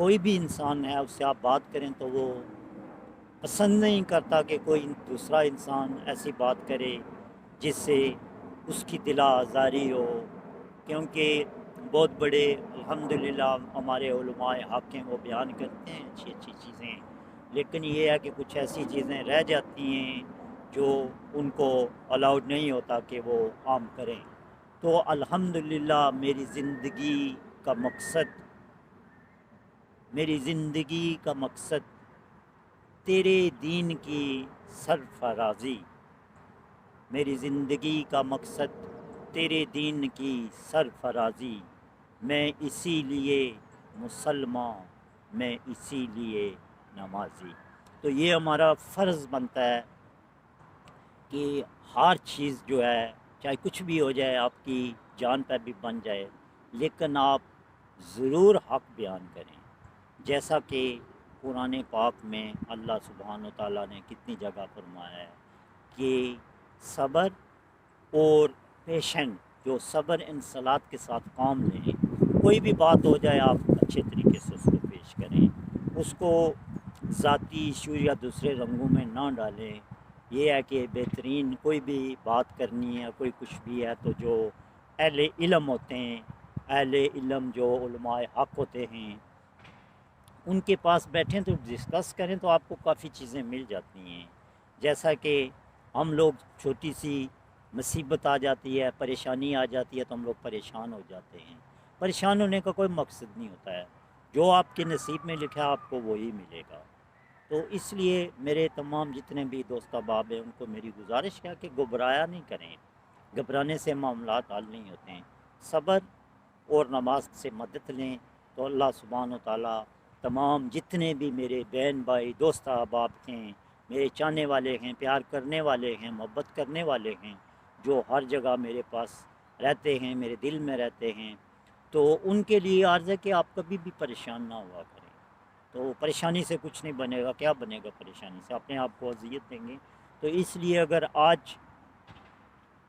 کوئی بھی انسان ہے اس سے آپ بات کریں تو وہ پسند نہیں کرتا کہ کوئی دوسرا انسان ایسی بات کرے جس سے اس کی دل آزاری ہو، کیونکہ بہت بڑے الحمدللہ ہمارے علماء حق ہیں، وہ بیان کرتے ہیں اچھی اچھی چیزیں، لیکن یہ ہے کہ کچھ ایسی چیزیں رہ جاتی ہیں جو ان کو الاؤڈ نہیں ہوتا کہ وہ عام کریں۔ تو الحمدللہ میری زندگی کا مقصد تیرے دین کی سرفرازی، میری زندگی کا مقصد تیرے دین کی سرفرازی، میں اسی لیے مسلمان، میں اسی لیے نمازی۔ تو یہ ہمارا فرض بنتا ہے کہ ہر چیز جو ہے، چاہے کچھ بھی ہو جائے، آپ کی جان پہ بھی بن جائے، لیکن آپ ضرور حق بیان کریں، جیسا کہ قرآن پاک میں اللہ سبحانہ و تعالیٰ نے کتنی جگہ فرمایا ہے کہ صبر اور پیشنٹ، جو صبر انصلات کے ساتھ کام لیں، کوئی بھی بات ہو جائے آپ اچھے طریقے سے اس کو پیش کریں، اس کو ذاتی ایشو یا دوسرے رنگوں میں نہ ڈالیں۔ یہ ہے کہ بہترین کوئی بھی بات کرنی ہے، کوئی کچھ بھی ہے، تو جو اہل علم ہوتے ہیں، اہل علم جو علماء حق ہوتے ہیں، ان کے پاس بیٹھیں تو ڈسکس کریں، تو آپ کو کافی چیزیں مل جاتی ہیں۔ جیسا کہ ہم لوگ چھوٹی سی مصیبت آ جاتی ہے، پریشانی آ جاتی ہے، تو ہم لوگ پریشان ہو جاتے ہیں۔ پریشان ہونے کا کوئی مقصد نہیں ہوتا ہے، جو آپ کے نصیب میں لکھا آپ کو وہی ملے گا۔ تو اس لیے میرے تمام جتنے بھی دوست احباب ہیں، ان کو میری گزارش ہے کہ گھبرایا نہیں کریں، گھبرانے سے معاملات حل نہیں ہوتے ہیں۔ صبر اور نماز سے مدد لیں تو اللہ سبحانہ و تعالیٰ تمام جتنے بھی میرے بہن بھائی دوست احباب ہیں، میرے چاہنے والے ہیں، پیار کرنے والے ہیں، محبت کرنے والے ہیں، جو ہر جگہ میرے پاس رہتے ہیں، میرے دل میں رہتے ہیں، تو ان کے لیے عرض ہے کہ آپ کبھی بھی پریشان نہ ہوا کریں۔ تو پریشانی سے کچھ نہیں بنے گا، کیا بنے گا پریشانی سے؟ اپنے آپ کو اذیت دیں گے۔ تو اس لیے اگر آج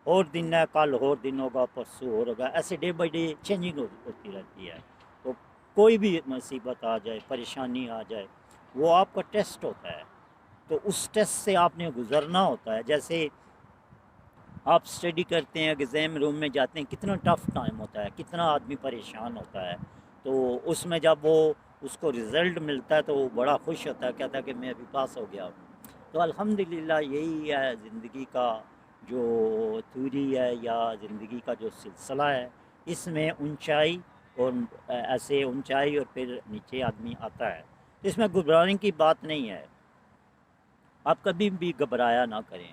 اور دن ہے، کل اور دن ہوگا، پرسوں اور ہوگا، ایسے ڈے بائی ڈے چینجنگ ہوتی رہتی ہے۔ تو کوئی بھی مصیبت آ جائے، پریشانی آ جائے، وہ آپ کا ٹیسٹ ہوتا ہے، تو اس ٹیسٹ سے آپ نے گزرنا ہوتا ہے۔ جیسے آپ اسٹڈی کرتے ہیں، ایگزام روم میں جاتے ہیں، کتنا ٹف ٹائم ہوتا ہے، کتنا آدمی پریشان ہوتا ہے، تو اس میں جب وہ اس کو رزلٹ ملتا ہے تو وہ بڑا خوش ہوتا ہے، کہتا ہے کہ میں ابھی پاس ہو گیا ہوں۔ تو الحمدللہ یہی ہے زندگی کا جو تھیوری ہے، یا زندگی کا جو سلسلہ ہے، اس میں اونچائی اور ایسے اونچائی اور پھر نیچے آدمی آتا ہے، اس میں گھبرانے کی بات نہیں ہے۔ آپ کبھی بھی گھبرایا نہ کریں،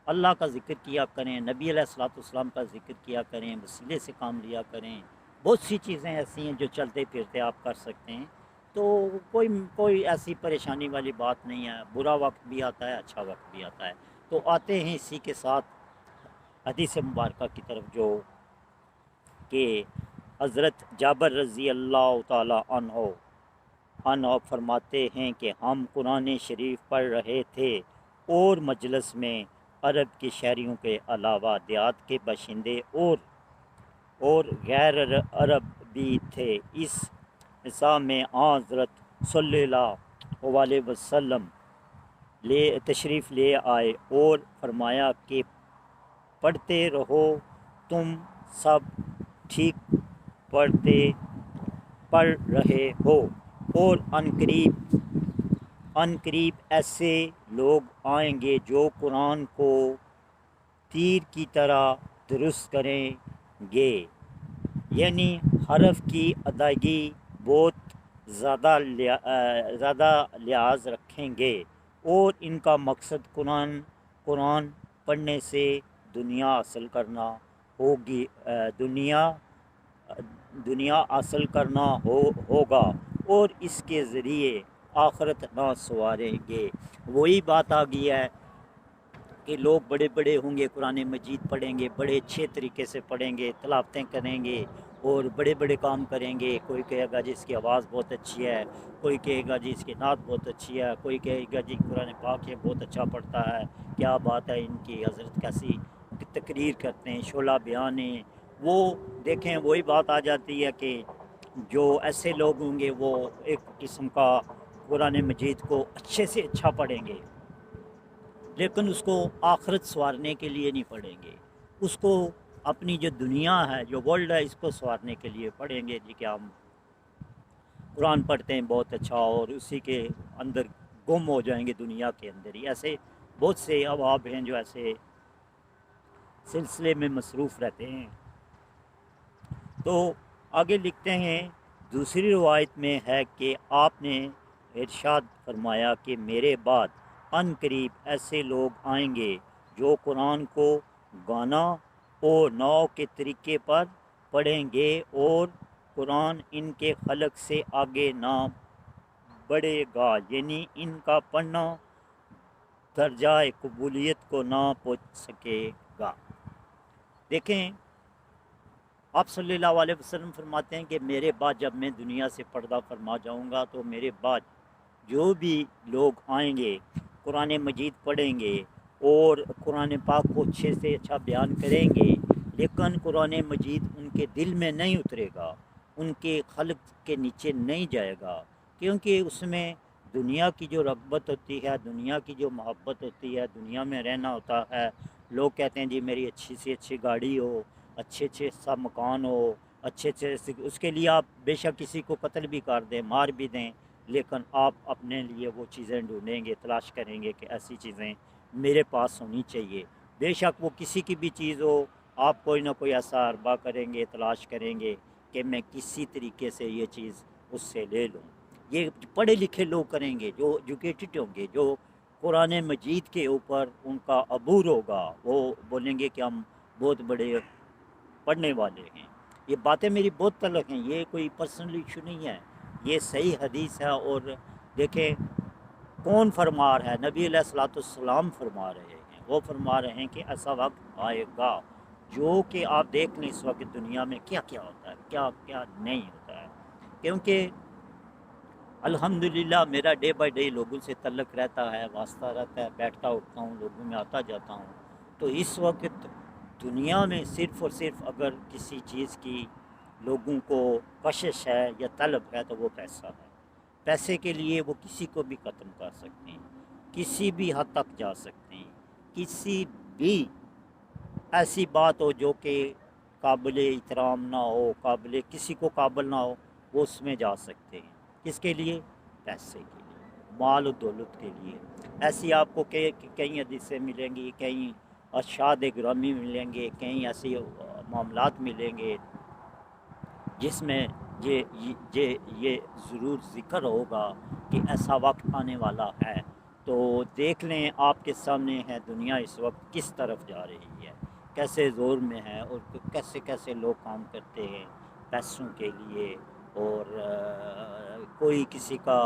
اللہ کا ذکر کیا کریں، نبی علیہ الصلوۃ والسلام کا ذکر کیا کریں، وسیلے سے کام لیا کریں۔ بہت سی چیزیں ایسی ہیں جو چلتے پھرتے آپ کر سکتے ہیں، تو کوئی ایسی پریشانی والی بات نہیں ہے۔ برا وقت بھی آتا ہے، اچھا وقت بھی آتا ہے۔ تو آتے ہیں اسی کے ساتھ حدیث مبارکہ کی طرف، جو کہ حضرت جابر رضی اللہ تعالی عنہ فرماتے ہیں کہ ہم قرآن شریف پڑھ رہے تھے اور مجلس میں عرب کے شہریوں کے علاوہ دیہات کے باشندے اور غیر عرب بھی تھے۔ اس حصہ میں حضرت صلی اللہ علیہ وسلم تشریف لے آئے اور فرمایا کہ پڑھتے رہو، تم سب ٹھیک پڑھ رہے ہو، اور ان قریب ایسے لوگ آئیں گے جو قرآن کو تیر کی طرح درست کریں گے، یعنی حرف کی ادائیگی بہت زیادہ لحاظ رکھیں گے، اور ان کا مقصد قرآن پڑھنے سے دنیا حاصل کرنا ہوگا، اور اس کے ذریعے آخرت نہ سنواریں گے۔ وہی بات آ گئی ہے کہ لوگ بڑے بڑے ہوں گے، قرآن مجید پڑھیں گے، بڑے اچھے طریقے سے پڑھیں گے، تلاوتیں کریں گے اور بڑے بڑے کام کریں گے۔ کوئی کہے گا جی اس کی آواز بہت اچھی ہے، کوئی کہے گا جی اس کی نعت بہت اچھی ہے، کوئی کہے گا جی قرآن پاک یہ بہت اچھا پڑھتا ہے، کیا بات ہے ان کی، حضرت کیسی تقریر کرتے ہیں، شعلہ بیان ہیں۔ وہ دیکھیں، وہی بات آ جاتی ہے کہ جو ایسے لوگ ہوں گے وہ ایک قسم کا قرآن مجید کو اچھے سے اچھا پڑھیں گے، لیکن اس کو آخرت سنوارنے کے لیے نہیں پڑھیں گے، اس کو اپنی جو دنیا ہے، جو ورلڈ ہے، اس کو سنوارنے کے لیے پڑھیں گے جی کہ ہم قرآن پڑھتے ہیں بہت اچھا، اور اسی کے اندر گم ہو جائیں گے دنیا کے اندر ہی۔ ایسے بہت سے اواب ہیں جو ایسے سلسلے میں مصروف رہتے ہیں۔ تو آگے لکھتے ہیں، دوسری روایت میں ہے کہ آپ نے ارشاد فرمایا کہ میرے بعد ان قریب ایسے لوگ آئیں گے جو قرآن کو گانا اور ناؤ کے طریقے پر پڑھیں گے، اور قرآن ان کے خلق سے آگے نہ بڑھے گا، یعنی ان کا پڑھنا درجہ قبولیت کو نہ پہنچ سکے گا۔ دیکھیں، آپ صلی اللہ علیہ وسلم فرماتے ہیں کہ میرے بعد جب میں دنیا سے پردہ فرما جاؤں گا تو میرے بعد جو بھی لوگ آئیں گے قرآن مجید پڑھیں گے اور قرآن پاک کو اچھے سے اچھا بیان کریں گے، لیکن قرآن مجید ان کے دل میں نہیں اترے گا، ان کے قلب کے نیچے نہیں جائے گا، کیونکہ اس میں دنیا کی جو رغبت ہوتی ہے، دنیا کی جو محبت ہوتی ہے، دنیا میں رہنا ہوتا ہے۔ لوگ کہتے ہیں جی میری اچھی سی اچھی گاڑی ہو، اچھے اچھے سا مکان ہو، اچھے اچھے، اس کے لیے آپ بے شک کسی کو قتل بھی کر دیں، مار بھی دیں، لیکن آپ اپنے لیے وہ چیزیں ڈھونڈیں گے، تلاش کریں گے کہ ایسی چیزیں میرے پاس ہونی چاہیے۔ بے شک وہ کسی کی بھی چیز ہو، آپ کوئی نہ کوئی ایسا اربا کریں گے، تلاش کریں گے کہ میں کسی طریقے سے یہ چیز اس سے لے لوں۔ یہ پڑھے لکھے لوگ کریں گے، جو ایجوکیٹڈ ہوں گے، جو قرآن مجید کے اوپر ان کا عبور ہوگا، وہ بولیں گے کہ ہم بہت بڑے پڑھنے والے ہیں۔ یہ باتیں میری بہت تلخ ہیں، یہ کوئی پرسنل ایشو نہیں ہے، یہ صحیح حدیث ہے۔ اور دیکھیں کون فرما رہا ہے؟ نبی علیہ الصلوۃ والسلام فرما رہے ہیں۔ وہ فرما رہے ہیں کہ ایسا وقت آئے گا جو کہ آپ دیکھ لیں اس وقت دنیا میں کیا کیا ہوتا ہے، کیا کیا نہیں ہوتا ہے، کیونکہ الحمدللہ میرا ڈے بائی ڈے لوگوں سے تعلق رہتا ہے، واسطہ رہتا ہے، بیٹھتا اٹھتا ہوں، لوگوں میں آتا جاتا ہوں۔ تو اس وقت دنیا میں صرف اور صرف اگر کسی چیز کی لوگوں کو کشش ہے یا طلب ہے تو وہ پیسہ ہے۔ پیسے کے لیے وہ کسی کو بھی ختم کر سکتے ہیں، کسی بھی حد تک جا سکتے ہیں، کسی بھی ایسی بات ہو جو کہ قابل احترام نہ ہو، قابل کسی کو قابل نہ ہو، وہ اس میں جا سکتے ہیں۔ کس کے لیے؟ پیسے کے لیے، مال و دولت کے لیے۔ ایسی آپ کو کئی حدیثیں ملیں گی، کئی ارشاد گرامی ملیں گے، کئی ایسے معاملات ملیں گے جس میں یہ ضرور ذکر ہوگا کہ ایسا وقت آنے والا ہے۔ تو دیکھ لیں آپ کے سامنے ہے دنیا اس وقت کس طرف جا رہی ہے، کیسے زور میں ہے، اور کیسے کیسے لوگ کام کرتے ہیں پیسوں کے لیے، اور کوئی کسی کا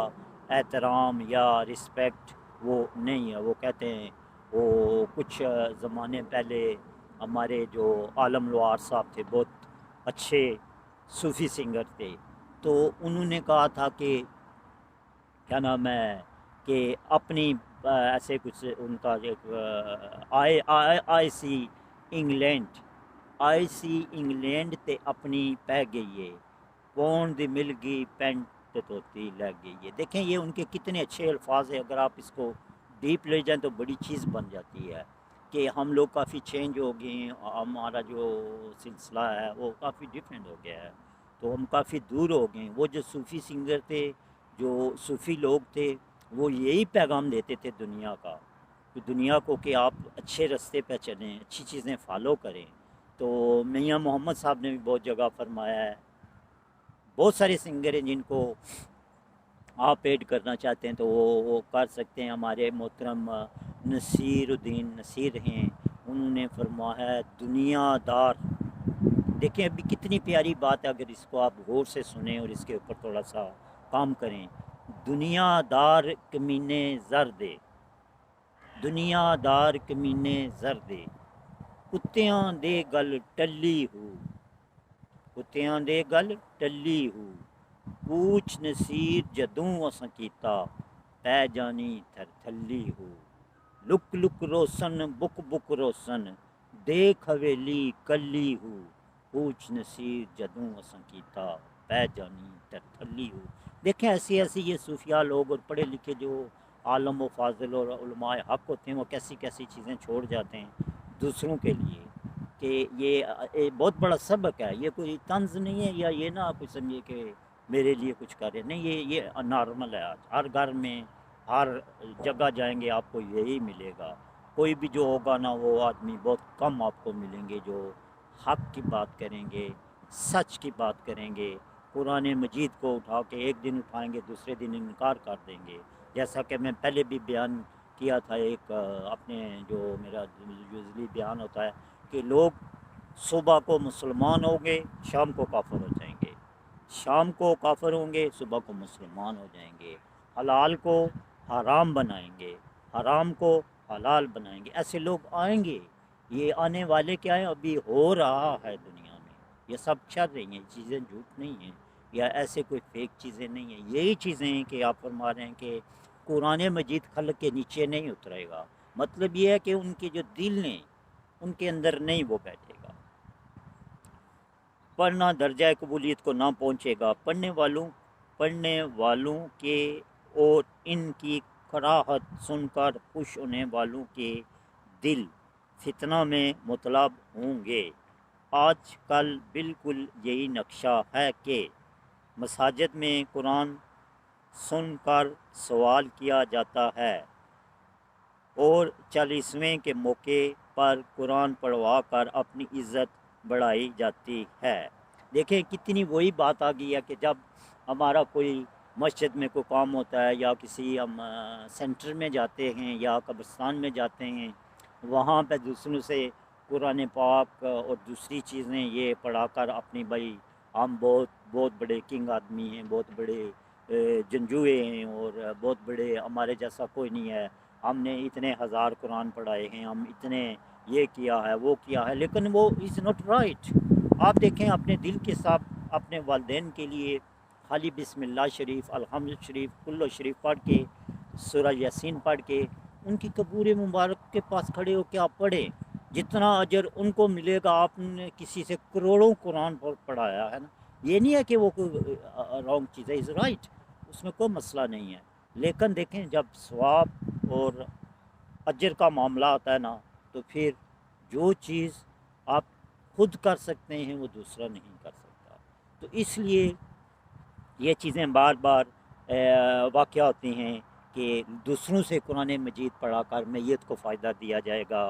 احترام یا رسپیکٹ وہ نہیں ہے۔ وہ کہتے ہیں، وہ کچھ زمانے پہلے ہمارے جو عالم لوہار صاحب تھے، بہت اچھے صوفی سنگر تھے، تو انہوں نے کہا تھا کہ کیا نام ہے کہ اپنی ایسے کچھ ان کا آئی سی انگلینڈ تے اپنی پہ گئی ہے، پونڈ دی مل گئی پینٹ توتی لگ گئی ہے۔ دیکھیں یہ ان کے کتنے اچھے الفاظ ہیں، اگر آپ اس کو ڈیپ لے جائیں تو بڑی چیز بن جاتی ہے کہ ہم لوگ کافی چینج ہو گئے ہیں، ہمارا جو سلسلہ ہے وہ کافی ڈفرینٹ ہو گیا ہے، تو ہم کافی دور ہو گئے ہیں۔ وہ جو صوفی سنگر تھے، جو صوفی لوگ تھے، وہ یہی پیغام دیتے تھے دنیا کا، کہ دنیا کو کہ آپ اچھے رستے پہ چلیں، اچھی چیزیں فالو کریں۔ تو میاں محمد صاحب نے بھی بہت جگہ فرمایا ہے، بہت سارے سنگر ہیں جن کو آپ ایڈ کرنا چاہتے ہیں تو وہ کر سکتے ہیں۔ ہمارے محترم نصیر الدین نصیر ہیں، انہوں نے فرمایا ہے دنیا دار۔ دیکھیں ابھی کتنی پیاری بات ہے، اگر اس کو آپ غور سے سنیں اور اس کے اوپر تھوڑا سا کام کریں۔ دنیا دار کمینے زر دے، دنیا دار کمینے زر دے، کتیاں دے گل ٹلی ہو، کتیاں دے گل ٹلی ہو، پوچھ نصیر جدوں اساں کیتا، پہ جانی تھر تھلی ہو، لک لک روسن بک بک روسن، دیکھ حویلی کلی ہو، پوچھ نصیر جدوں اساں کیتا۔ پہ جانی تھلی ہو۔ دیکھیں ایسی ایسی یہ صوفیاء لوگ اور پڑھے لکھے جو عالم و فاضل اور علماء حق ہوتے ہیں وہ کیسی کیسی چیزیں چھوڑ جاتے ہیں دوسروں کے لیے، کہ یہ بہت بڑا سبق ہے، یہ کوئی طنز نہیں ہے، یا یہ نہ آپ سمجھے کہ میرے لیے کچھ کر رہے نہیں، یہ نارمل ہے۔ آج ہر گھر میں ہر جگہ جائیں گے آپ کو یہی ملے گا، کوئی بھی جو ہوگا نا وہ آدمی بہت کم آپ کو ملیں گے جو حق کی بات کریں گے، سچ کی بات کریں گے، قرآن مجید کو اٹھا کے ایک دن اٹھائیں گے دوسرے دن انکار کر دیں گے، جیسا کہ میں پہلے بھی بیان کیا تھا ایک اپنے جو میرا یوزلی بیان ہوتا ہے کہ لوگ صبح کو مسلمان ہوں گے شام کو کافر ہو جائیں گے، شام کو کافر ہوں گے صبح کو مسلمان ہو جائیں گے، حلال کو حرام بنائیں گے، حرام کو حلال بنائیں گے، ایسے لوگ آئیں گے، یہ آنے والے کیا ہیں، ابھی ہو رہا ہے دنیا میں، یہ سب چل رہی ہیں چیزیں، جھوٹ نہیں ہیں یا ایسے کوئی فیک چیزیں نہیں ہیں، یہی چیزیں ہیں کہ آپ فرما رہے ہیں کہ قرآن مجید خلق کے نیچے نہیں اترے گا، مطلب یہ ہے کہ ان کے جو دل ہیں ان کے اندر نہیں وہ بیٹھے گا، پڑھنا درجہ قبولیت کو نہ پہنچے گا، پڑھنے والوں کے اور ان کی کراہت سن کر خوش ہونے والوں کے دل فتنہ میں مطلب ہوں گے۔ آج کل بالکل یہی نقشہ ہے کہ مساجد میں قرآن سن کر سوال کیا جاتا ہے اور 40ویں کے موقع پر قرآن پڑھوا کر اپنی عزت بڑھائی جاتی ہے۔ دیکھیں کتنی وہی بات آ گئی ہے کہ جب ہمارا کوئی مسجد میں کوئی کام ہوتا ہے یا کسی ہم سینٹر میں جاتے ہیں یا قبرستان میں جاتے ہیں، وہاں پہ دوسروں سے قرآن پاک اور دوسری چیزیں یہ پڑھا کر اپنی بھائی ہم بہت بڑے کنگ آدمی ہیں، بہت بڑے جنجوئے ہیں اور بہت بڑے ہمارے جیسا کوئی نہیں ہے، ہم نے اتنے ہزار قرآن پڑھائے ہیں، ہم اتنے یہ کیا ہے وہ کیا ہے، لیکن وہ از ناٹ رائٹ۔ آپ دیکھیں اپنے دل کے ساتھ اپنے والدین کے لیے خالی بسم اللہ شریف، الحمد شریف، کلو شریف پڑھ کے، سورہ یاسین پڑھ کے ان کی قبور مبارک کے پاس کھڑے ہو کے آپ پڑھیں، جتنا اجر ان کو ملے گا آپ نے کسی سے کروڑوں قرآن پڑھایا ہے نا، یہ نہیں ہے کہ وہ کوئی رانگ چیز ہے، از رائٹ، اس میں کوئی مسئلہ نہیں ہے، لیکن دیکھیں جب ثواب اور اجر کا معاملہ آتا ہے نا تو پھر جو چیز آپ خود کر سکتے ہیں وہ دوسرا نہیں کر سکتا، تو اس لیے یہ چیزیں بار بار واقع ہوتی ہیں کہ دوسروں سے قرآن مجید پڑھا کر میت کو فائدہ دیا جائے گا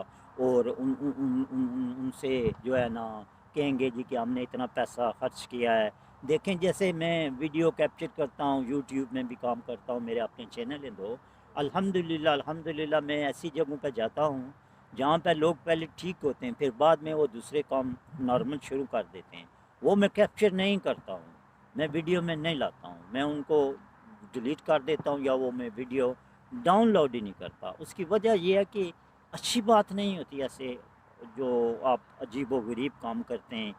اور ان سے جو ہے نا کہیں گے جی کہ ہم نے اتنا پیسہ خرچ کیا ہے۔ دیکھیں جیسے میں ویڈیو کیپچر کرتا ہوں، یوٹیوب میں بھی کام کرتا ہوں، میرے اپنے چینل ہیں دو، الحمدللہ میں ایسی جگہوں پہ جاتا ہوں جہاں پہ لوگ پہلے ٹھیک ہوتے ہیں پھر بعد میں وہ دوسرے کام نارمل شروع کر دیتے ہیں، وہ میں کیپچر نہیں کرتا ہوں، میں ویڈیو میں نہیں لاتا ہوں، میں ان کو ڈیلیٹ کر دیتا ہوں یا وہ میں ویڈیو ڈاؤن لوڈ ہی نہیں کرتا۔ اس کی وجہ یہ ہے کہ اچھی بات نہیں ہوتی ایسے جو آپ عجیب و غریب کام کرتے ہیں،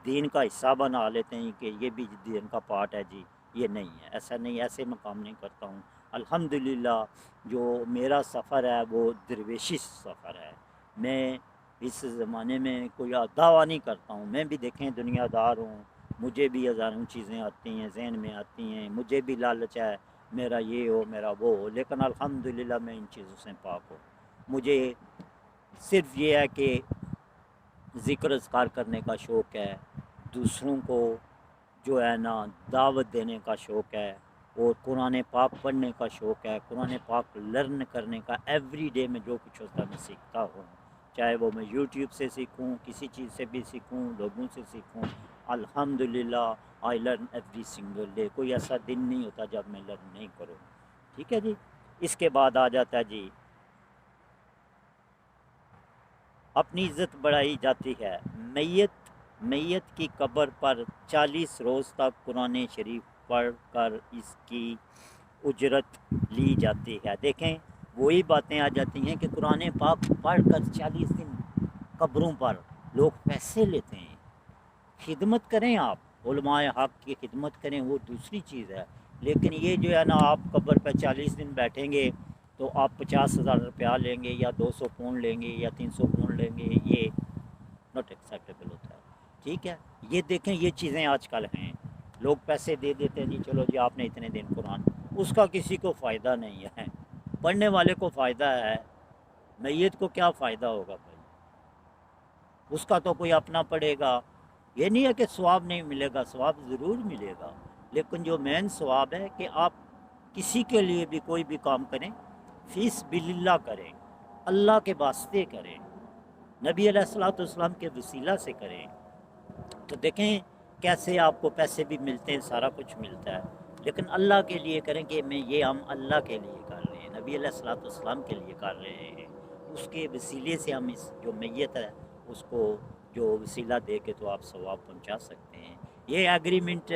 دین کا حصہ بنا لیتے ہیں کہ یہ بھی دین کا پارٹ ہے جی، یہ نہیں ہے، ایسا نہیں، ایسے میں کام نہیں کرتا ہوں۔ الحمدللہ جو میرا سفر ہے وہ درویشی سفر ہے، میں اس زمانے میں کوئی دعویٰ نہیں کرتا ہوں، میں بھی دیکھیں دنیا دار ہوں، مجھے بھی ہزاروں چیزیں آتی ہیں، ذہن میں آتی ہیں، مجھے بھی لالچ ہے میرا یہ ہو میرا وہ ہو، لیکن الحمدللہ میں ان چیزوں سے پاک ہوں۔ مجھے صرف یہ ہے کہ ذکر اذکار کرنے کا شوق ہے، دوسروں کو جو ہے نا دعوت دینے کا شوق ہے، اور قرآن پاک پڑھنے کا شوق ہے، قرآن پاک لرن کرنے کا، ایوری ڈے میں جو کچھ ہوتا ہے میں سیکھتا ہوں، چاہے وہ میں یوٹیوب سے سیکھوں، کسی چیز سے بھی سیکھوں، لوگوں سے سیکھوں، الحمدللہ I learn every single day, کوئی ایسا دن نہیں ہوتا جب میں لرن نہیں کروں، ٹھیک ہے جی۔ اس کے بعد آ جاتا ہے جی اپنی عزت بڑھائی جاتی ہے، میت کی قبر پر 40 روز تک قرآن شریف پڑھ کر اس کی اجرت لی جاتی ہے۔ دیکھیں وہی باتیں آ جاتی ہیں کہ قرآن پاک پڑھ کر 40 دن قبروں پر لوگ پیسے لیتے ہیں، خدمت کریں، آپ علماء حق کی خدمت کریں وہ دوسری چیز ہے، لیکن یہ جو ہے نا آپ قبر پہ 40 دن بیٹھیں گے تو آپ 50,000 روپیہ لیں گے یا 200 پاؤنڈ لیں گے یا 300 پاؤنڈ لیں گے، یہ ناٹ ایکسیپٹیبل ہوتا ہے، ٹھیک ہے۔ یہ دیکھیں یہ چیزیں آج کل ہیں، لوگ پیسے دے دیتے ہیں جی چلو جی آپ نے اتنے دن قرآن، اس کا کسی کو فائدہ نہیں ہے، پڑھنے والے کو فائدہ ہے، میت کو کیا فائدہ ہوگا بھائی، اس کا تو کوئی اپنا پڑے گا۔ یہ نہیں ہے کہ ثواب نہیں ملے گا، ثواب ضرور ملے گا، لیکن جو مین ثواب ہے کہ آپ کسی کے لیے بھی کوئی بھی کام کریں فی سبیل اللہ کریں، اللہ کے واسطے کریں، نبی علیہ الصلوۃ والسلام کے وسیلہ سے کریں، تو دیکھیں کیسے آپ کو پیسے بھی ملتے ہیں، سارا کچھ ملتا ہے، لیکن اللہ کے لیے کریں کہ میں یہ ہم اللہ کے لیے کر رہے ہیں، نبی علیہ الصلوۃ والسلام کے لیے کر رہے ہیں، اس کے وسیلے سے ہم اس جو میت ہے اس کو جو وسیلہ دے کے تو آپ ثواب پہنچا سکتے ہیں۔ یہ ایگریمنٹ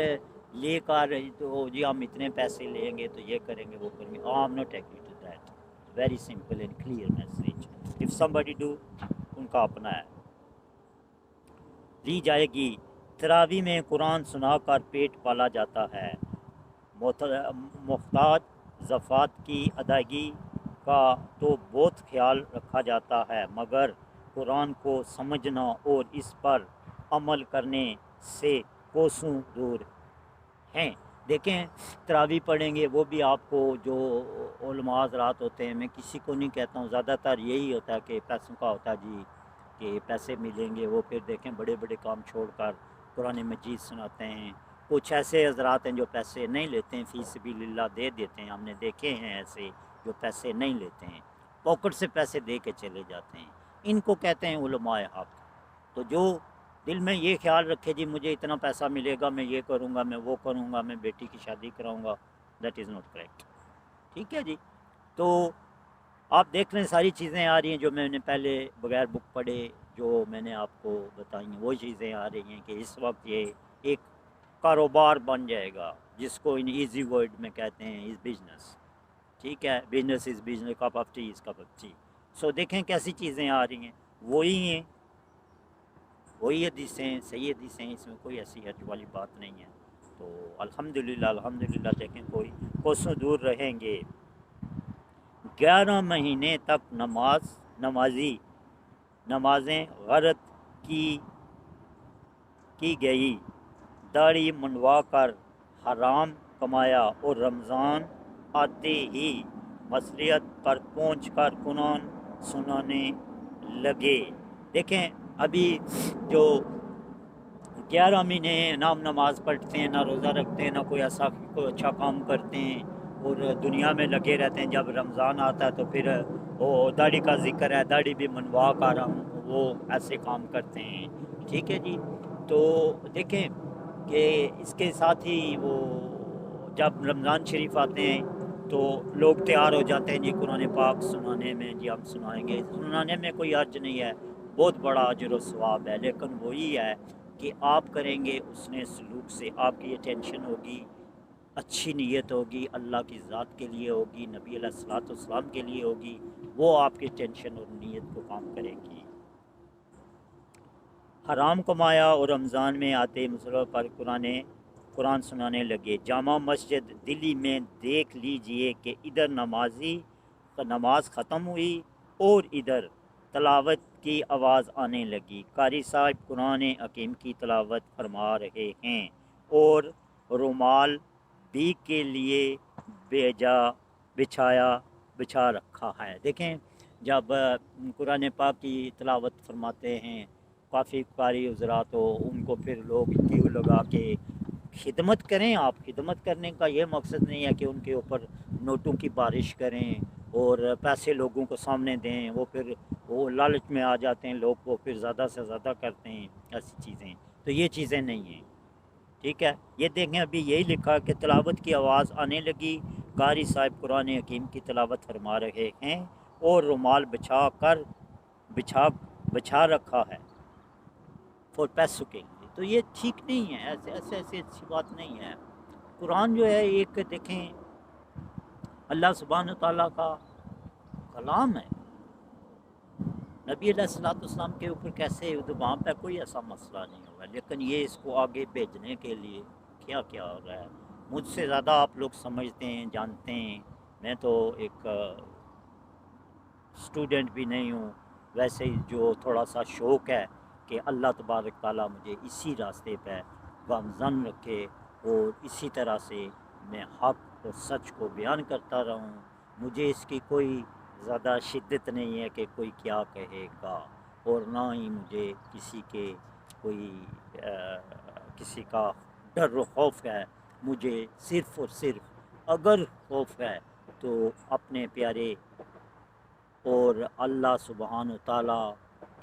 لے کر تو جی ہم اتنے پیسے لیں گے تو یہ کریں گے وہ کریں گے، I am not agree to that, very simple and clear message, if somebody do ان کا اپنا ہے۔ دی جائے گی، تراوی میں قرآن سنا کر پیٹ پالا جاتا ہے، محتاج زکوٰۃ کی ادائیگی کا تو بہت خیال رکھا جاتا ہے، مگر قرآن کو سمجھنا اور اس پر عمل کرنے سے کوسوں دور ہیں۔ دیکھیں تراوی پڑھیں گے وہ بھی آپ کو جو علماء حضرات ہوتے ہیں، میں کسی کو نہیں کہتا ہوں، زیادہ تر یہی ہوتا ہے کہ پیسوں کا ہوتا ہے جی کہ پیسے ملیں گے، وہ پھر دیکھیں بڑے بڑے کام چھوڑ کر قرآن مجید سناتے ہیں۔ کچھ ایسے حضرات ہیں جو پیسے نہیں لیتے ہیں، فی سبیل اللہ دے دیتے ہیں، ہم نے دیکھے ہیں ایسے جو پیسے نہیں لیتے ہیں، پاکٹ سے پیسے دے کے چلے جاتے ہیں، ان کو کہتے ہیں علماء حق۔ تو جو دل میں یہ خیال رکھے جی مجھے اتنا پیسہ ملے گا، میں یہ کروں گا، میں وہ کروں گا، میں بیٹی کی شادی کراؤں گا، دیٹ از ناٹ کریکٹ، ٹھیک ہے جی۔ تو آپ دیکھ رہے ہیں ساری چیزیں آ رہی ہیں جو میں نے پہلے بغیر بک پڑھے جو میں نے آپ کو بتائی ہیں، وہ چیزیں آ رہی ہیں کہ اس وقت یہ ایک کاروبار بن جائے گا، جس کو ان ایزی ورڈ میں کہتے ہیں از بزنس، ٹھیک ہے، business is business, cup of tea is cup of tea. So دیکھیں کیسی چیزیں آ رہی ہیں، وہی ہیں، وہی حدیثیں صحیح حدیثیں، اس میں کوئی ایسی حرج والی بات نہیں ہے۔ تو الحمدللہ دیکھیں کوئی کوسوں دور رہیں گے۔ 11 مہینے تک نمازیں غرض کی گئی، داڑھی منڈوا کر حرام کمایا اور رمضان آتے ہی مسجد پر پہنچ کر قرآن سنانے لگے۔ دیکھیں ابھی جو 11 مہینے نہ ہم نماز پڑھتے ہیں، نہ روزہ رکھتے ہیں، نہ کوئی ایسا کوئی اچھا کام کرتے ہیں اور دنیا میں لگے رہتے ہیں، جب رمضان آتا ہے تو پھر وہ داڑھی کا ذکر ہے، داڑھی بھی منڈوا کر ہم وہ ایسے کام کرتے ہیں، ٹھیک ہے جی۔ تو دیکھیں کہ اس کے ساتھ ہی وہ جب رمضان شریف آتے ہیں تو لوگ تیار ہو جاتے ہیں جی قرآن پاک سنانے میں، جی ہم سنائیں گے، سنانے میں کوئی حرج نہیں ہے، بہت بڑا اجر و ثواب ہے، لیکن وہی ہے کہ آپ کریں گے اس نے سلوک سے، آپ کی اٹینشن ہوگی، اچھی نیت ہوگی، اللہ کی ذات کے لیے ہوگی، نبی علیہ الصلوۃ والسلام کے لیے ہوگی، وہ آپ کی ٹینشن اور نیت کو کام کرے گی۔ حرام کمایا اور رمضان میں آتے مسلمان پر قرآن سنانے لگے۔ جامع مسجد دلی میں دیکھ لیجئے کہ ادھر نماز ختم ہوئی اور ادھر تلاوت کی آواز آنے لگی، قاری صاحب قرآن حکیم کی تلاوت فرما رہے ہیں اور رومال بھی کے لیے بچھا رکھا ہے۔ دیکھیں جب قرآن پاک کی تلاوت فرماتے ہیں کافی قاری حضرات ہو، ان کو پھر لوگ کیوں لگا کے خدمت کریں، آپ خدمت کرنے کا یہ مقصد نہیں ہے کہ ان کے اوپر نوٹوں کی بارش کریں اور پیسے لوگوں کو سامنے دیں، وہ پھر وہ لالچ میں آ جاتے ہیں لوگ، وہ پھر زیادہ سے زیادہ کرتے ہیں ایسی چیزیں، تو یہ چیزیں نہیں ہیں، ٹھیک ہے۔ یہ دیکھیں ابھی یہی لکھا کہ تلاوت کی آواز آنے لگی، قاری صاحب قرآن حکیم کی تلاوت فرما رہے ہیں اور رومال بچھا رکھا ہے فور پیسوں کے لیے، تو یہ ٹھیک نہیں ہے، ایسے اچھی بات نہیں ہے۔ قرآن جو ہے ایک دیکھیں اللہ سبحانہ تعالیٰ کا کلام ہے، نبی علیہ الصلوۃ والسلام کے اوپر کیسے وہاں پہ کوئی ایسا مسئلہ نہیں ہوگا، لیکن یہ اس کو آگے بھیجنے کے لیے کیا کیا ہو رہا ہے، مجھ سے زیادہ آپ لوگ سمجھتے ہیں، جانتے ہیں، میں تو ایک اسٹوڈنٹ بھی نہیں ہوں، ویسے ہی جو تھوڑا سا شوق ہے کہ اللہ تبارک تعالیٰ مجھے اسی راستے پہ گامزن رکھے اور اسی طرح سے میں حق اور سچ کو بیان کرتا رہوں. مجھے اس کی کوئی زیادہ شدت نہیں ہے کہ کوئی کیا کہے گا، اور نہ ہی مجھے کسی کے کوئی کسی کا ڈر و خوف ہے. مجھے صرف اور صرف اگر خوف ہے تو اپنے پیارے اور اللہ سبحانہ و تعالیٰ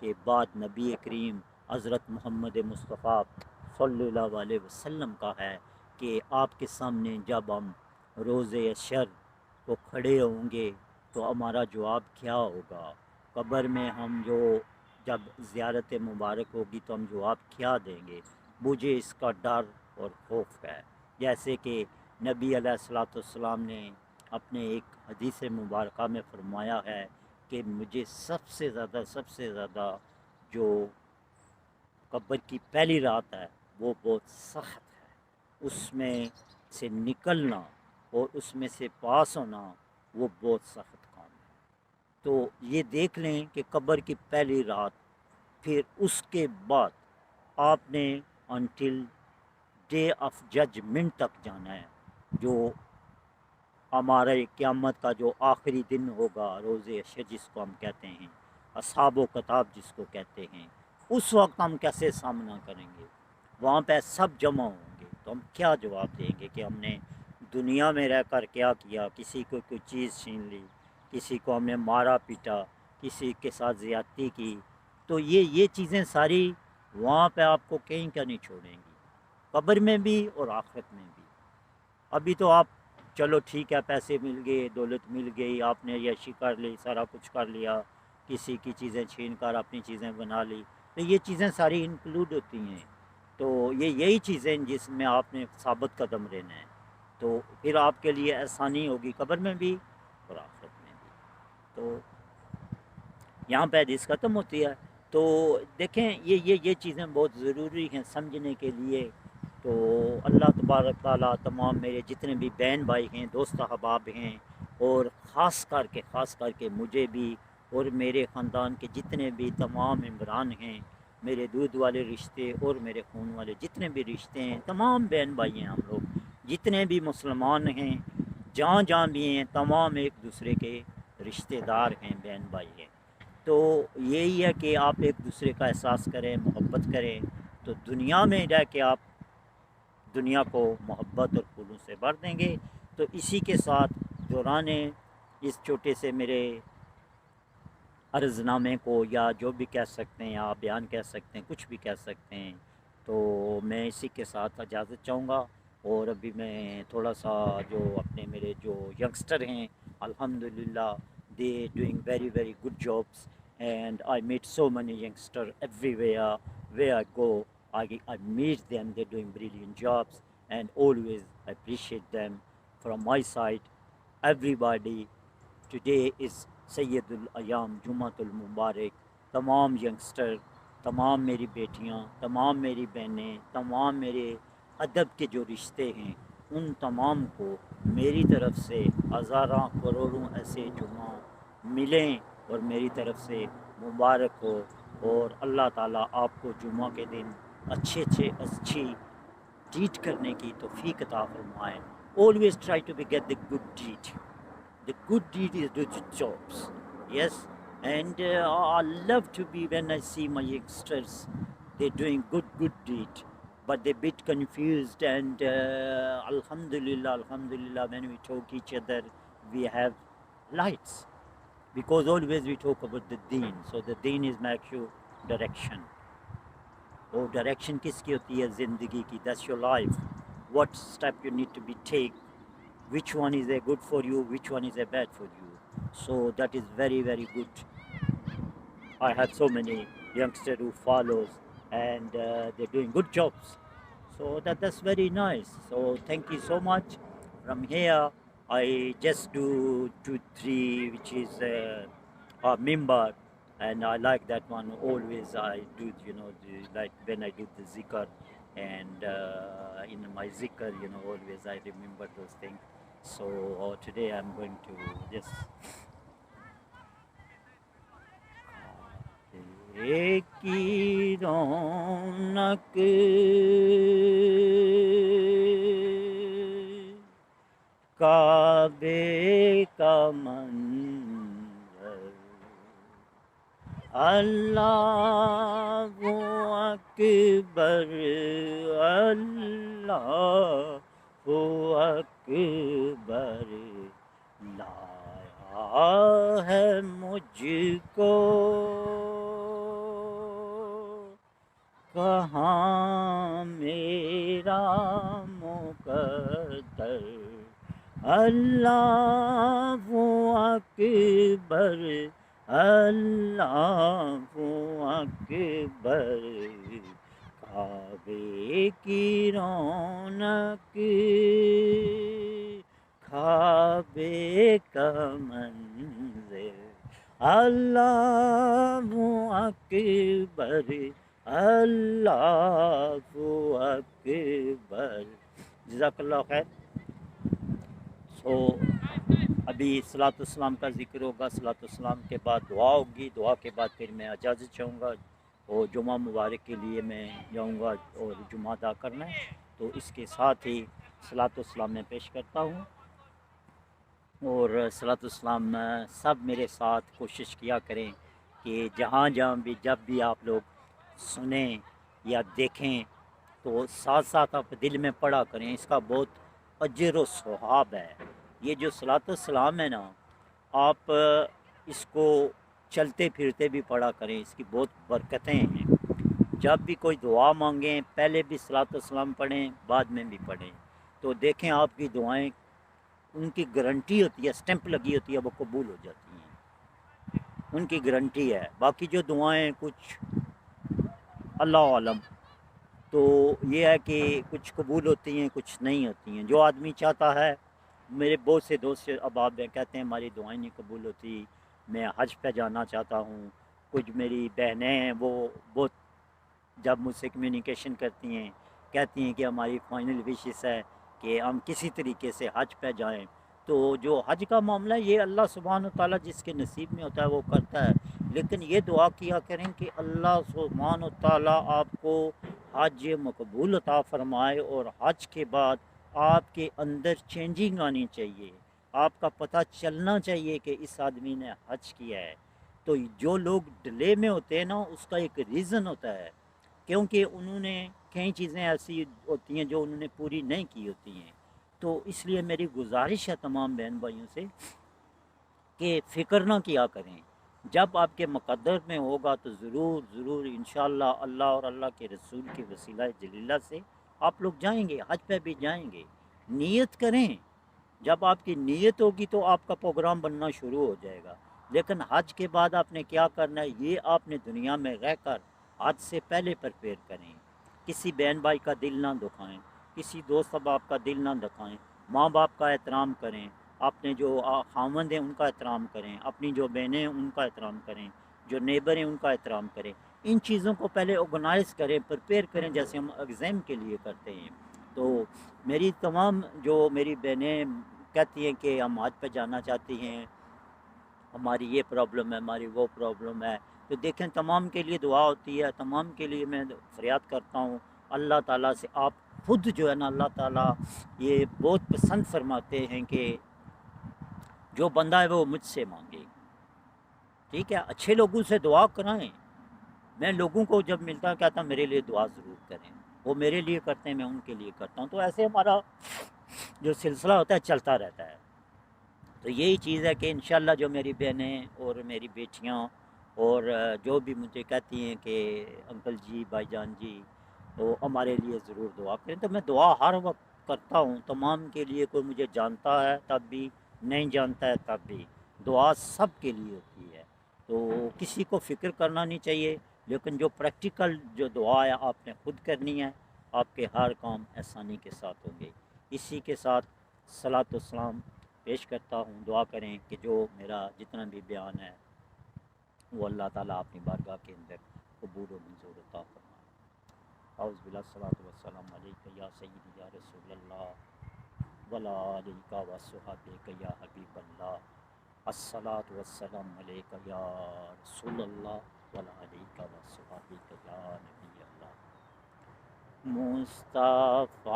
کے بعد نبی کریم حضرت محمد مصطفیٰ صلی اللہ علیہ وسلم کا ہے کہ آپ کے سامنے جب ہم روز حشر کو کھڑے ہوں گے تو ہمارا جواب کیا ہوگا. قبر میں ہم جب زیارت مبارک ہوگی تو ہم جواب کیا دیں گے. مجھے اس کا ڈر اور خوف ہے. جیسے کہ نبی علیہ الصلوۃ والسلام نے اپنے ایک حدیث مبارکہ میں فرمایا ہے کہ مجھے سب سے زیادہ جو قبر کی پہلی رات ہے وہ بہت سخت ہے. اس میں سے نکلنا اور اس میں سے پاس ہونا وہ بہت سخت کام ہے. تو یہ دیکھ لیں کہ قبر کی پہلی رات، پھر اس کے بعد آپ نے انٹل ڈے آف ججمنٹ تک جانا ہے، جو ہمارے قیامت کا جو آخری دن ہوگا، روز حشر جس کو ہم کہتے ہیں، اصحاب و کتاب جس کو کہتے ہیں. اس وقت ہم کیسے سامنا کریں گے؟ وہاں پہ سب جمع ہوں گے تو ہم کیا جواب دیں گے کہ ہم نے دنیا میں رہ کر کیا کیا؟ کسی کو کوئی چیز چھین لی، کسی کو ہم نے مارا پیٹا، کسی کے ساتھ زیادتی کی. تو یہ چیزیں ساری وہاں پہ آپ کو کہیں کا نہیں چھوڑیں گی، قبر میں بھی اور آخرت میں بھی. ابھی تو آپ چلو ٹھیک ہے، پیسے مل گئے، دولت مل گئی، آپ نے عیاشی کر لی، سارا کچھ کر لیا، کسی کی چیزیں چھین کر اپنی چیزیں بنا لی، تو یہ چیزیں ساری انکلوڈ ہوتی ہیں. تو یہی چیزیں جس میں آپ نے ثابت قدم رہنا ہے، تو پھر آپ کے لیے آسانی ہوگی قبر میں بھی اور آخرت میں بھی. تو یہاں پہ حدیث ختم ہوتی ہے. تو دیکھیں یہ چیزیں بہت ضروری ہیں سمجھنے کے لیے. تو اللہ تبارک تعالیٰ تمام میرے جتنے بھی بہن بھائی ہیں، دوست احباب ہیں، اور خاص کر کے مجھے بھی اور میرے خاندان کے جتنے بھی تمام ممبران ہیں، میرے دودھ والے رشتے اور میرے خون والے جتنے بھی رشتے ہیں، تمام بہن بھائی ہیں ہم لوگ، جتنے بھی مسلمان ہیں جہاں بھی ہیں، تمام ایک دوسرے کے رشتے دار ہیں، بہن بھائی ہیں. تو یہی ہے کہ آپ ایک دوسرے کا احساس کریں، محبت کریں، تو دنیا میں رہ کے آپ دنیا کو محبت اور پھولوں سے بھر دیں گے. تو اسی کے ساتھ دوران اس چھوٹے سے میرے عرض نامے کو، یا جو بھی کہہ سکتے ہیں، یا بیان کہہ سکتے ہیں، کچھ بھی کہہ سکتے ہیں، تو میں اسی کے ساتھ اجازت چاہوں گا. اور ابھی میں تھوڑا سا جو اپنے میرے جو ینگسٹر ہیں، الحمدللہ they doing very good jobs, and I meet so many youngsters everywhere where I go. I meet them, they're doing brilliant jobs, and always I appreciate them. From my side, everybody, today is Sayyidul Ayam Jumatul Mubarak. تمام youngster, تمام میری بیٹیاں، تمام میری بہنیں، تمام میرے ادب کے جو رشتے ہیں، ان تمام کو میری طرف سے ہزاراں کروڑوں ایسے جمعہ ملیں اور میری طرف سے مبارک ہو. اور اللہ تعالیٰ آپ کو جمعہ کے دن اچھی ڈیٹ کرنے کی توفیق عطا فرمائے. Always try to get the good deed. The good deed is the jobs. Yes, and I love to be when I see my youngsters, they're doing good deed, but they're a bit confused, and alhamdulillah, when we talk each other, we have lights, because always we talk about the deen. So the deen is make you direction. اور direction کس کی ہوتی ہے؟ زندگی کی. That's your life. What step you need to be take, which one is a good for you, which one is a bad for you. So that is very good. I have so many youngsters who follows, and they're doing good jobs. So that's very nice. So thank you so much. From here, I just do 2-3, which is a member, and I like that one. Always I do, like when I do the zikr, and in my zikr, always I remember those things. So today I'm going to just کی رونق کعبے کا منظر، اللہ اکبر، اللہ اکبر، لایا ہے مجھ کو کہاں میرا مقدر، اللہ اکبر، اللہ اکبر، کعبے کی رونق، کعبے کا منظر، اللہ اکبر، اللہ اکبر۔ جزاک اللہ خیر۔ ابھی صلاۃ السلام کا ذکر ہوگا، صلاۃ السلام کے بعد دعا ہوگی، دعا کے بعد پھر میں اجازت چاہوں گا اور جمعہ مبارک کے لیے میں جاؤں گا اور جمعہ ادا کرنا ہے، تو اس کے ساتھ ہی صلاۃ السلام میں پیش کرتا ہوں۔ اور صلاۃ السلام سب میرے ساتھ کوشش کیا کریں کہ جہاں بھی جب بھی آپ لوگ سنیں یا دیکھیں تو ساتھ ساتھ آپ دل میں پڑھا کریں، اس کا بہت اجر و ثواب ہے۔ یہ جو صلاۃ السلام ہے نا، آپ اس کو چلتے پھرتے بھی پڑھا کریں، اس کی بہت برکتیں ہیں۔ جب بھی کوئی دعا مانگیں پہلے بھی صلاۃ السلام پڑھیں، بعد میں بھی پڑھیں، تو دیکھیں آپ کی دعائیں، ان کی گارنٹی ہوتی ہے، اسٹیمپ لگی ہوتی ہے، وہ قبول ہو جاتی ہیں، ان کی گارنٹی ہے۔ باقی جو دعائیں کچھ اللہ عالم، تو یہ ہے کہ کچھ قبول ہوتی ہیں کچھ نہیں ہوتی ہیں۔ جو آدمی چاہتا ہے، میرے بہت سے دوست احباب ہیں کہتے ہیں ہماری دعائیں نہیں قبول ہوتی، میں حج پہ جانا چاہتا ہوں۔ کچھ میری بہنیں ہیں وہ بہت جب مجھ سے کمیونیکیشن کرتی ہیں کہتی ہیں کہ ہماری فائنل وشز ہے کہ ہم کسی طریقے سے حج پہ جائیں۔ تو جو حج کا معاملہ ہے یہ اللہ سبحانہ وتعالیٰ جس کے نصیب میں ہوتا ہے وہ کرتا ہے، لیکن یہ دعا کیا کریں کہ اللہ سبحانہ وتعالیٰ آپ کو حج مقبول عطا فرمائے، اور حج کے بعد آپ کے اندر چینجنگ آنی چاہیے، آپ کا پتہ چلنا چاہیے کہ اس آدمی نے حج کیا ہے۔ تو جو لوگ ڈیلے میں ہوتے ہیں نا، اس کا ایک ریزن ہوتا ہے، کیونکہ انہوں نے کئی چیزیں ایسی ہوتی ہیں جو انہوں نے پوری نہیں کی ہوتی ہیں۔ تو اس لیے میری گزارش ہے تمام بہن بھائیوں سے کہ فکر نہ کیا کریں، جب آپ کے مقدر میں ہوگا تو ضرور ضرور انشاءاللہ اللہ اور اللہ کے رسول کے وسیلہ جلیلہ سے آپ لوگ جائیں گے، حج پہ بھی جائیں گے۔ نیت کریں، جب آپ کی نیت ہوگی تو آپ کا پروگرام بننا شروع ہو جائے گا۔ لیکن حج کے بعد آپ نے کیا کرنا ہے، یہ آپ نے دنیا میں رہ کر حج سے پہلے پریپیئر کریں۔ کسی بہن بھائی کا دل نہ دکھائیں، کسی دوست احباب کا دل نہ دکھائیں، ماں باپ کا احترام کریں، اپنے جو خاوند ہیں ان کا احترام کریں، اپنی جو بہنیں ہیں ان کا احترام کریں، جو نیبر ہیں ان کا احترام کریں۔ ان چیزوں کو پہلے آرگنائز کریں، پریپیئر کریں جیسے ہم ایگزام کے لیے کرتے ہیں۔ تو میری تمام جو میری بہنیں کہتی ہیں کہ ہم حج پہ جانا چاہتی ہیں، ہماری یہ پرابلم ہے، ہماری وہ پرابلم ہے، تو دیکھیں تمام کے لیے دعا ہوتی ہے، تمام کے لیے میں فریاد کرتا ہوں اللہ تعالیٰ سے۔ آپ خود جو ہے نا، اللہ تعالیٰ یہ بہت پسند فرماتے ہیں کہ جو بندہ ہے وہ مجھ سے مانگے، ٹھیک ہے؟ اچھے لوگوں سے دعا کرائیں۔ میں لوگوں کو جب ملتا ہوں کہتا ہوں میرے لیے دعا ضرور کریں، وہ میرے لیے کرتے ہیں، میں ان کے لیے کرتا ہوں، تو ایسے ہمارا جو سلسلہ ہوتا ہے چلتا رہتا ہے۔ تو یہی چیز ہے کہ انشاءاللہ جو میری بہنیں اور میری بیٹیاں اور جو بھی مجھے کہتی ہیں کہ انکل جی، بھائی جان جی، تو ہمارے لیے ضرور دعا کریں، تو میں دعا ہر وقت کرتا ہوں تمام کے لیے۔ کوئی مجھے جانتا ہے تب بھی، نہیں جانتا ہے تب بھی، دعا سب کے لیے ہوتی ہے، تو کسی کو فکر کرنا نہیں چاہیے۔ لیکن جو پریکٹیکل جو دعا ہے آپ نے خود کرنی ہے، آپ کے ہر کام آسانی کے ساتھ ہوں گے۔ اسی کے ساتھ صلاۃ والسلام پیش کرتا ہوں۔ دعا کریں کہ جو میرا جتنا بھی بیان ہے وہ اللہ تعالیٰ اپنی بارگاہ کے اندر قبول و منظور عطا فرمائے۔ اعوذ باللہ، الصلاۃ والسلام علیک یا سیدی یا رسول اللہ وعلی آلک وصحبک یا حبیب اللہ، الصلاۃ والسلام علیک یا رسول اللہ وعلی آلک وصحبک یا نبی اللہ۔ مصطفیٰ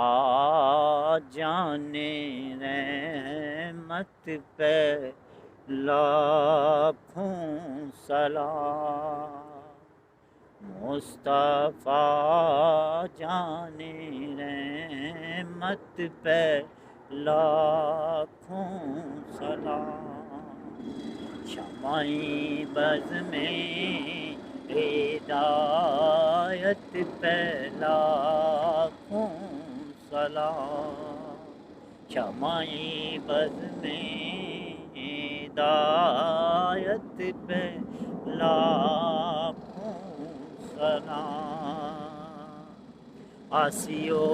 جانے رحمت پہ لاکھوں سلام، مصطفیٰ جانے رحمت پہ لاکھوں سلام، شمعِ بز میں ہدایت پہ لاکھوں سلام، شمعِ بز میں ہدایت پہ لاکھوں سلام، آسیو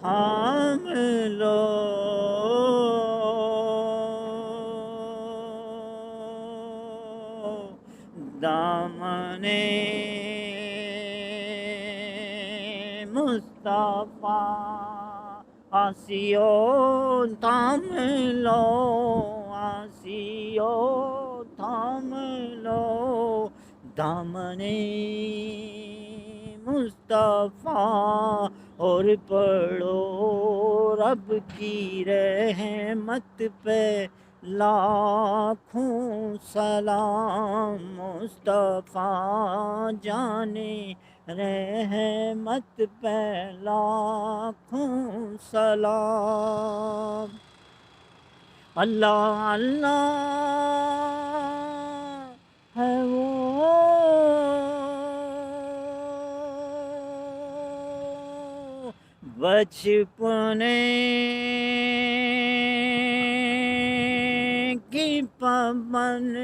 تھام لو دامن مصطفیٰ، آسیو تھام لو، آسیو تھام لو دامن مصطفیٰ، اور پڑھو رب کی رحمت پہ لاکھوں سلام، مصطفیٰ جانے رحمت پہ لاکھوں سلام، اللہ اللہ ہے وہ بچپنے کی پابند،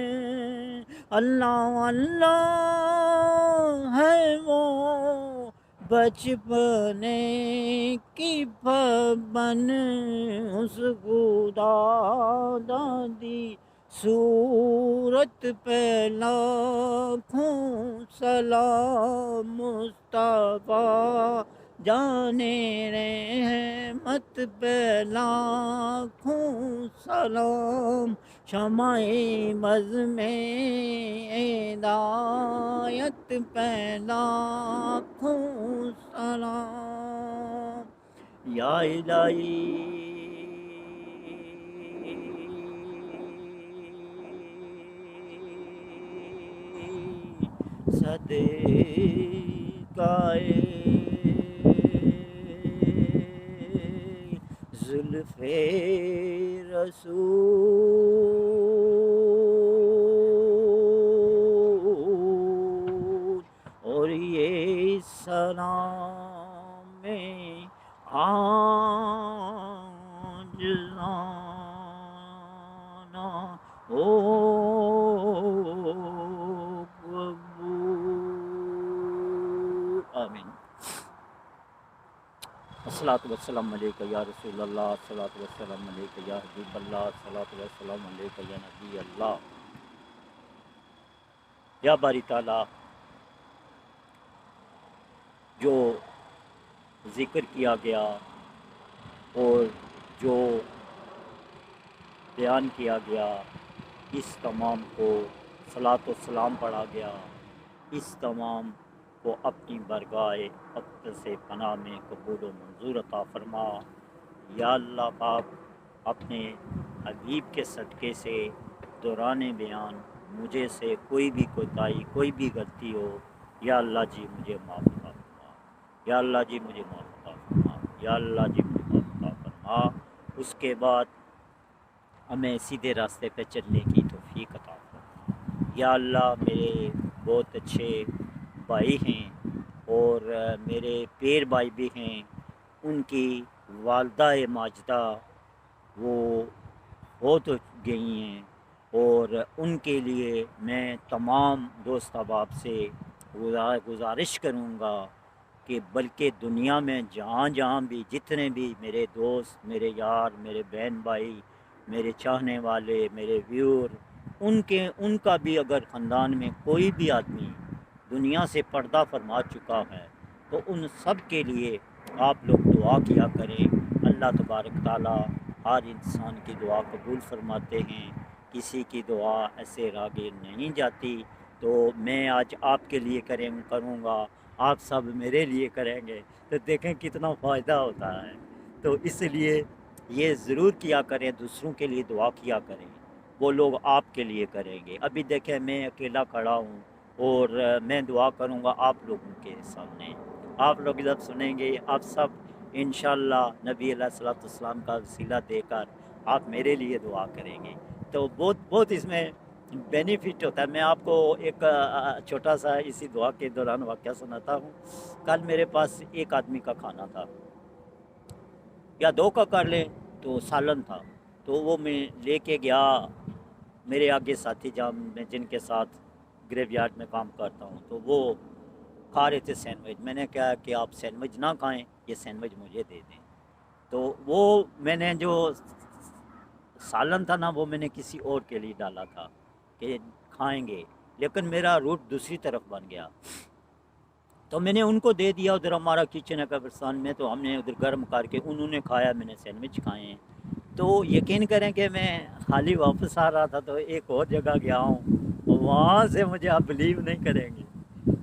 اللہ اللہ ہے وہ بچپنے کی پابند، اس خدا دادی صورت پہ لاکھوں سلام، مصطفیٰ جانے رحمت پہ لاکھوں سلام، شمعِ بز میں ہدایت پہ لاکھوں سلام، یا الہی صدقائے زلف رسول، اور یہ سلام میں عاجزانہ ہو قبول، آمین۔ الصلاۃ والسلام علیکہ یا رسول اللہ، الصلاۃ والسلام علیکہ یا حبیب اللہ، الصلاۃ والسلام علیکہ یا نبی اللہ۔ یا باری تعالیٰ، جو ذکر کیا گیا اور جو بیان کیا گیا، اس تمام کو صلاۃ و سلام پڑھا گیا، اس تمام کو اپنی برگاہ اقدس پناہ میں قبول و منظور عطا فرما۔ یا اللہ پاک، اپنے حبیب کے صدقے سے دوران بیان مجھے سے کوئی بھی کوتاہی، کوئی بھی غلطی ہو، یا اللہ جی مجھے معاف عطا فرما، یا اللہ جی مجھے معاف عطا فرما، یا اللہ جی مجھے معاف عطا فرما۔ اس کے بعد ہمیں سیدھے راستے پہ چلنے کی توفیق عطا فرما۔ یا اللہ، میرے بہت اچھے بھائی ہیں اور میرے پیر بھائی بھی ہیں، ان کی والدہ ماجدہ وہ ہو تو گئی ہیں، اور ان کے لیے میں تمام دوست احباب سے گزارش کروں گا کہ بلکہ دنیا میں جہاں جہاں بھی جتنے بھی میرے دوست، میرے یار، میرے بہن بھائی، میرے چاہنے والے، میرے ویور، ان کا بھی اگر خاندان میں کوئی بھی آدمی دنیا سے پردہ فرما چکا ہے تو ان سب کے لیے آپ لوگ دعا کیا کریں۔ اللہ تبارک تعالیٰ ہر انسان کی دعا قبول فرماتے ہیں۔ کسی کی دعا ایسے راگیر نہیں جاتی. تو میں آج آپ کے لیے کروں گا، آپ سب میرے لیے کریں گے تو دیکھیں کتنا فائدہ ہوتا ہے. تو اس لیے یہ ضرور کیا کریں، دوسروں کے لیے دعا کیا کریں، وہ لوگ آپ کے لیے کریں گے. ابھی دیکھیں میں اکیلا کھڑا ہوں اور میں دعا کروں گا آپ لوگوں کے سامنے، آپ لوگ جب سنیں گے آپ سب انشاءاللہ نبی علیہ الصلوۃ والسلام کا وسیلہ دے کر آپ میرے لیے دعا کریں گے. تو بہت اس میں بینیفٹ ہوتا ہے. میں آپ کو ایک چھوٹا سا اسی دعا کے دوران واقعہ سناتا ہوں. کل میرے پاس ایک آدمی کا کھانا تھا یا دو کا کر لیں تو سالن تھا، تو وہ میں لے کے گیا. میرے آگے ساتھی میں جن کے ساتھ گریو یارڈ میں کام کرتا ہوں تو وہ کھا رہے تھے سینڈوچ. میں نے کہا کہ آپ سینڈوچ نہ کھائیں، یہ سینڈوچ مجھے دے دیں. تو وہ میں نے جو سالن تھا نا وہ میں نے کسی اور کے لیے ڈالا تھا کہ کھائیں گے، لیکن میرا روٹ دوسری طرف بن گیا. تو میں نے ان کو دے دیا. ادھر ہمارا کچن ہے قبرستان میں، تو ہم نے ادھر گرم کر کے انہوں نے کھایا، میں نے سینڈوچ کھائے ہیں. تو یقین کریں کہ میں خالی واپس آ رہا تھا تو ایک اور جگہ گیا ہوں، وہاں سے مجھے آپ بلیو نہیں کریں گے،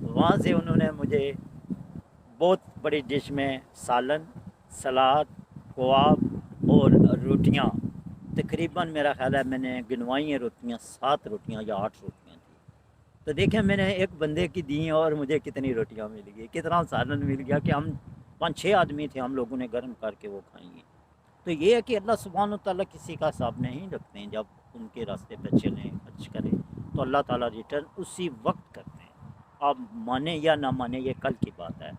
وہاں سے انہوں نے مجھے بہت بڑی ڈش میں سالن، سلاد، کباب اور روٹیاں، تقریباً میرا خیال ہے میں نے گنوائی ہیں روٹیاں 7 روٹیاں یا 8 روٹیاں تھیں. تو دیکھیں میں نے ایک بندے کی دی اور مجھے کتنی روٹیاں مل گئی، کتنا سالن مل گیا کہ ہم 5-6 آدمی تھے، ہم لوگوں نے گرم کر کے وہ کھائیں گے. تو یہ ہے کہ اللہ سبحانہ و تعالیٰ کسی کا حساب نہیں رکھتے ہیں. جب ان کے راستے پہ چلیں، خرچ کریں تو اللہ تعالیٰ ریٹرن اسی وقت کرتے ہیں. آپ مانیں یا نہ مانیں یہ کل کی بات ہے.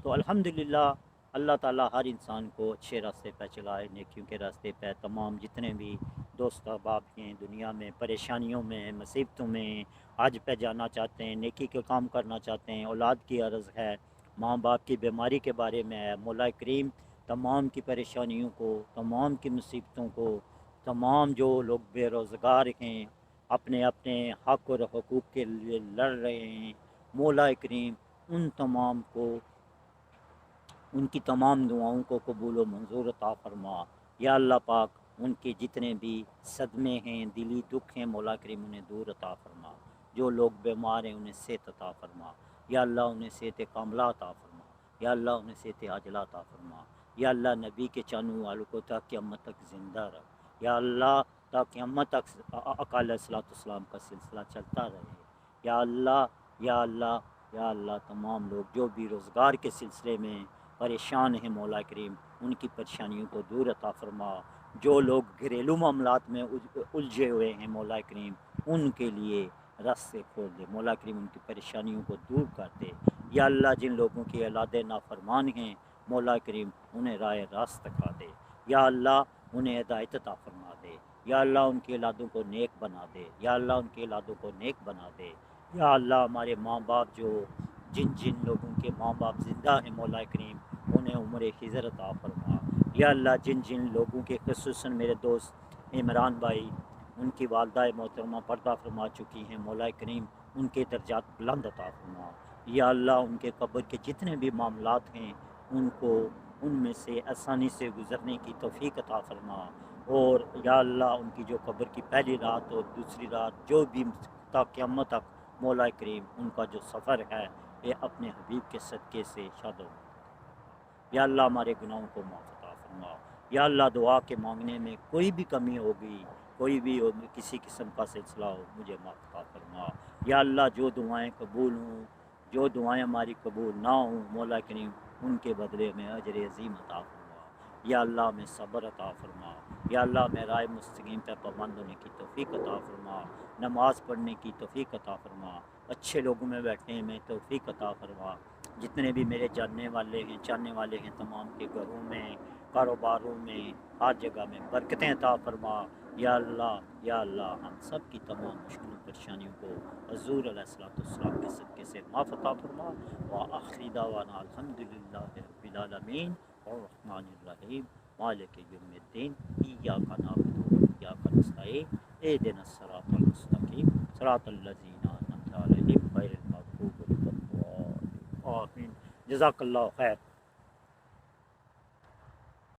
تو الحمدللہ اللہ تعالیٰ ہر انسان کو اچھے راستے پہ چلائے، نیکیوں کے راستے پہ. تمام جتنے بھی دوست احباب ہیں دنیا میں پریشانیوں میں، مصیبتوں میں، حج پہ جانا چاہتے ہیں، نیکی کے کام کرنا چاہتے ہیں، اولاد کی عرض ہے، ماں باپ کی بیماری کے بارے میں ہے، مولا کریم تمام کی پریشانیوں کو، تمام کی مصیبتوں کو، تمام جو لوگ بے روزگار ہیں، اپنے اپنے حق اور حقوق کے لیے لڑ رہے ہیں، مولا کریم ان تمام کو، ان کی تمام دعاؤں کو قبول و منظور عطا فرما. یا اللہ پاک ان کے جتنے بھی صدمے ہیں، دلی دکھ ہیں، مولا کریم انہیں دور عطا فرما. جو لوگ بیمار ہیں انہیں صحت عطا فرما. یا اللہ انہیں صحت کاملہ عطا فرما. یا اللہ انہیں صحت عاجلہ عطا فرما. یا اللہ نبی کے چانوں والوں کو تا قیامت تک زندہ رکھ. یا اللہ تا قیامت تک آقا علیہ الصلوۃ والسلام کا سلسلہ چلتا رہے. یا اللہ یا اللہ یا اللہ تمام لوگ جو بھی روزگار کے سلسلے میں پریشان ہیں مولا کریم ان کی پریشانیوں کو دور عطا فرما. جو لوگ گھریلو معاملات میں الجھے ہوئے ہیں مولا کریم ان کے لیے راستے کھول دے. مولا کریم ان کی پریشانیوں کو دور کر دے. یا اللہ جن لوگوں کی اولاد نافرمان ہیں مولا کریم انہیں راہ راست دکھا دے. یا اللہ انہیں ہدایت عطا فرما دے. یا اللہ ان کی اولادوں کو نیک بنا دے. یا اللہ ان کی اولادوں کو نیک بنا دے. یا اللہ ہمارے ماں باپ جو جن لوگوں کے ماں باپ زندہ ہیں مولا کریم انہیں عمر خضر عطا فرما. یا اللہ جن لوگوں کے خصوصاً میرے دوست عمران بھائی ان کی والدہ محترمہ پردہ فرما چکی ہیں مولا کریم ان کے درجات بلند عطا فرما. یا اللہ ان کے قبر کے جتنے بھی معاملات ہیں ان کو ان میں سے آسانی سے گزرنے کی توفیق عطا فرما. اور یا اللہ ان کی جو قبر کی پہلی رات اور دوسری رات جو بھی تا قیامت تک مولا کریم ان کا جو سفر ہے یہ اپنے حبیب کے صدقے سے شاد ہو. یا اللہ ہمارے گناہوں کو معاف عطا فرما. یا اللہ دعا کے مانگنے میں کوئی بھی کمی ہوگی، کوئی بھی کسی قسم کا سلسلہ ہو مجھے معاف عطا فرما. یا اللہ جو دعائیں قبول ہوں، جو دعائیں ہماری قبول نہ ہوں مولا کریم ان کے بدلے میں اجر عظیم عطا فرما. یا اللہ میں صبر عطا فرما. یا اللہ میں رائے مستقیم پہ پابند ہونے کی توفیق عطا فرما. نماز پڑھنے کی توفیق عطا فرما. اچھے لوگوں میں بیٹھنے میں توفیق عطا فرما. جتنے بھی میرے جاننے والے ہیں چاہنے والے ہیں تمام کے گھروں میں، کاروباروں میں، ہر جگہ میں برکتیں عطا فرما. یا اللہ ہم سب کی تمام مشکلوں پریشانیوں کو حضور علیہ الصلوۃ والسلام کے صدقے سے معاف عطا فرما. وآخر دعوانا الحمدللہ رب العالمین الرحمن الرحیم مالک یوم الدین ایاک نعبد و ایاک نستعین اہدنا الصراط المستقیم صراط الذین انعمت علیہم غیر المغضوب علیہم ولا الضالین. آمین. جزاک اللہ خیر.